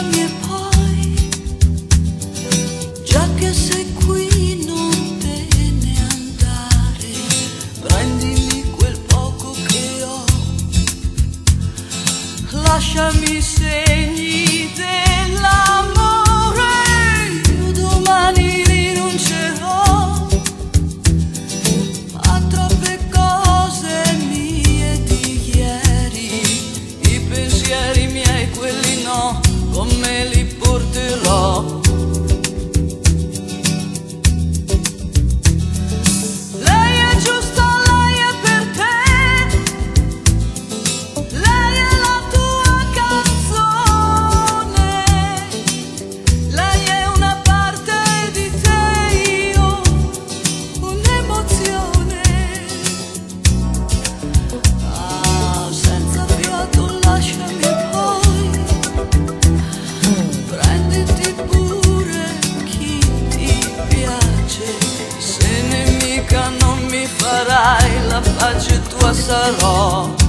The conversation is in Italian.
lasciami e poi, già che sei qui non te ne andare, prendimi quel poco che ho, lasciami i segni dell'amore. Io domani rinuncerò a troppe cose mie di ieri, i pensieri miei, quelli no, con me li porterò. Lei è giusta, lei è per te, lei è la tua canzone, lei è una parte di te, io un'emozione. Ah, senza fiato lasciami e poi, prenditi pure chi ti piace, se nemica non mi farai, la pace tua sarò.